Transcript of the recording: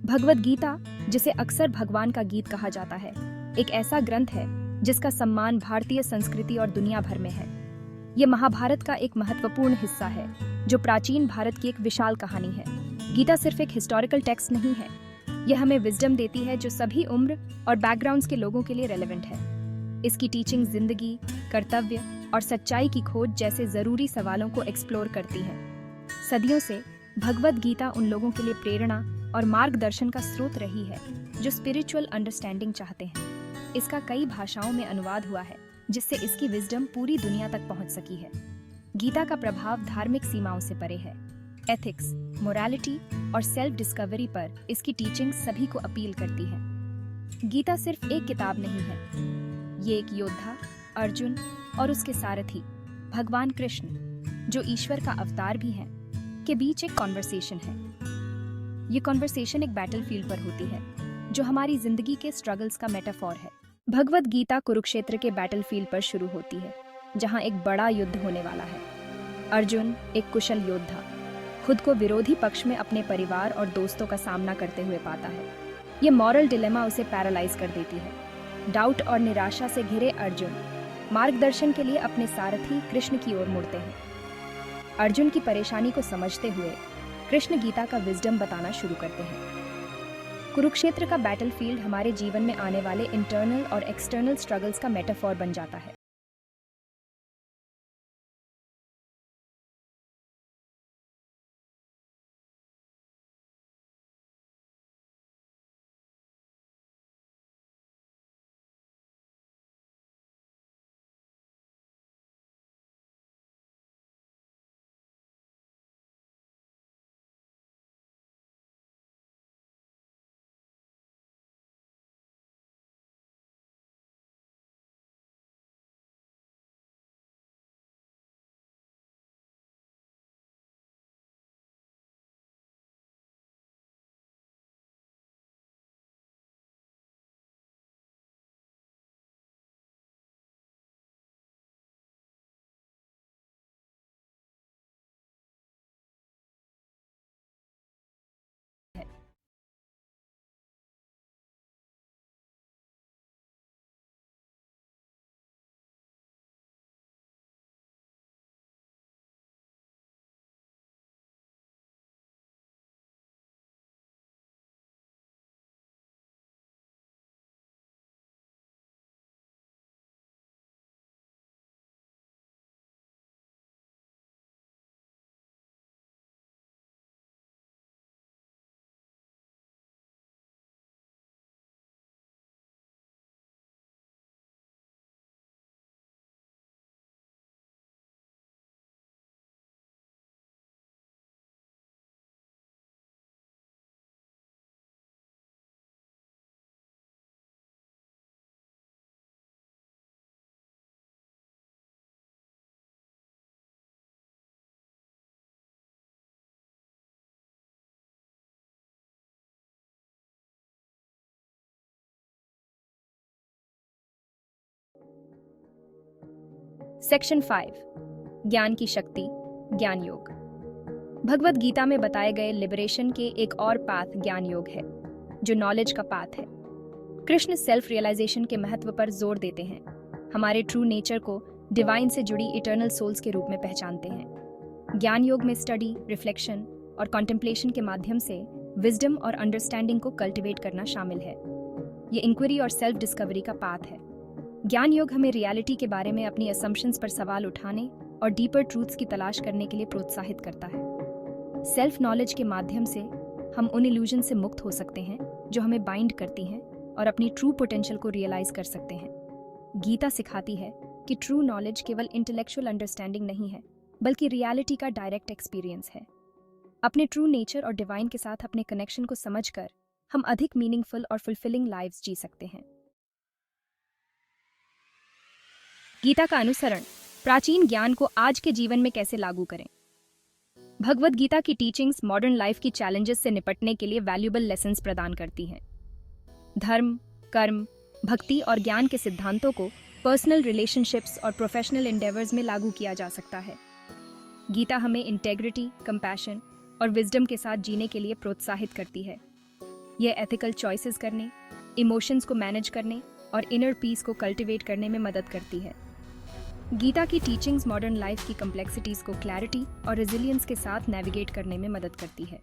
भगवद गीता, जिसे अक्सर भगवान का गीत कहा जाता है, एक ऐसा ग्रंथ है जिसका सम्मान भारतीय संस्कृति और दुनिया भर में है। ये महाभारत का एक महत्वपूर्ण हिस्सा है, जो प्राचीन भारत की एक विशाल कहानी है। गीता सिर्फ एक हिस्टोरिकल टेक्स्ट नहीं है, यह हमें विजडम देती है जो सभी उम्र और बैकग्राउंड्स के लोगों के लिए रेलेवेंट है। इसकी टीचिंग जिंदगी, कर्तव्य और सच्चाई की खोज जैसे जरूरी सवालों को एक्सप्लोर करती है। सदियों से भगवद गीता उन लोगों के लिए प्रेरणा और मार्गदर्शन का स्रोत रही है जो स्पिरिचुअल अंडरस्टैंडिंग चाहते हैं। इसका कई भाषाओं में अनुवाद हुआ है, जिससे इसकी विजडम पूरी दुनिया तक पहुंच सकी है। गीता का प्रभाव धार्मिक सीमाओं से परे है। एथिक्स, मोरालिटी और सेल्फ डिस्कवरी पर इसकी टीचिंग सभी को अपील करती है। गीता सिर्फ एक किताब नहीं है, ये एक योद्धा, अर्जुन और उसके सारथी भगवान कृष्ण, जो ईश्वर का अवतार भी है, के बीच एक कॉन्वर्सेशन है। ये कॉन्वर्सेशन एक बैटलफील्ड पर होती है, जो हमारी जिंदगी के स्ट्रगल्स का मेटाफॉर है। भगवद गीता कुरुक्षेत्र के बैटलफील्ड पर शुरू होती है, जहां एक बड़ा युद्ध होने वाला है। अर्जुन, एक कुशल योद्धा, खुद को विरोधी पक्ष में अपने परिवार और दोस्तों का सामना करते हुए पाता है। ये मॉरल डिलेमा उसे पैरालाइज कर देती है। डाउट और निराशा से घिरे अर्जुन मार्गदर्शन के लिए अपने सारथी कृष्ण की ओर मुड़ते हैं। अर्जुन की परेशानी को समझते हुए कृष्ण गीता का विजडम बताना शुरू करते हैं। कुरुक्षेत्र का बैटलफील्ड हमारे जीवन में आने वाले इंटरनल और एक्सटर्नल स्ट्रगल्स का मेटाफॉर बन जाता है। सेक्शन 5, ज्ञान की शक्ति, ज्ञान योग। भगवद गीता में बताए गए लिबरेशन के एक और पाथ ज्ञान योग है, जो नॉलेज का पाथ है। कृष्ण सेल्फ रियलाइजेशन के महत्व पर जोर देते हैं, हमारे ट्रू नेचर को डिवाइन से जुड़ी इटर्नल सोल्स के रूप में पहचानते हैं। ज्ञान योग में स्टडी, रिफ्लेक्शन और कॉन्टेम्पलेशन के माध्यम से विजडम और अंडरस्टैंडिंग को कल्टिवेट करना शामिल है। ये इंक्वायरी और सेल्फ डिस्कवरी का पाथ है। ज्ञान योग हमें रियलिटी के बारे में अपनी असम्पशंस पर सवाल उठाने और डीपर ट्रूथ्स की तलाश करने के लिए प्रोत्साहित करता है। सेल्फ नॉलेज के माध्यम से हम उन इल्यूजन से मुक्त हो सकते हैं जो हमें बाइंड करती हैं, और अपनी ट्रू पोटेंशियल को रियलाइज कर सकते हैं। गीता सिखाती है कि ट्रू नॉलेज केवल इंटेलेक्चुअल अंडरस्टैंडिंग नहीं है, बल्कि रियलिटी का डायरेक्ट एक्सपीरियंस है। अपने ट्रू नेचर और डिवाइन के साथ अपने कनेक्शन को समझकर हम अधिक मीनिंगफुल और फुलफिलिंग लाइव्स जी सकते हैं। गीता का अनुसरण, प्राचीन ज्ञान को आज के जीवन में कैसे लागू करें। भगवद गीता की टीचिंग्स मॉडर्न लाइफ की चैलेंजेस से निपटने के लिए वैल्यूएबल लेसन्स प्रदान करती हैं। धर्म, कर्म, भक्ति और ज्ञान के सिद्धांतों को पर्सनल रिलेशनशिप्स और प्रोफेशनल एंडेवर्स में लागू किया जा सकता है। गीता हमें इंटेग्रिटी, कंपैशन और विजडम के साथ जीने के लिए प्रोत्साहित करती है। ये एथिकल चॉइसेस करने, इमोशंस को मैनेज करने और इनर पीस को कल्टिवेट करने में मदद करती है। गीता की टीचिंग्स मॉडर्न लाइफ की कॉम्प्लेक्सिटीज को क्लैरिटी और रेजिलियंस के साथ नेविगेट करने में मदद करती है।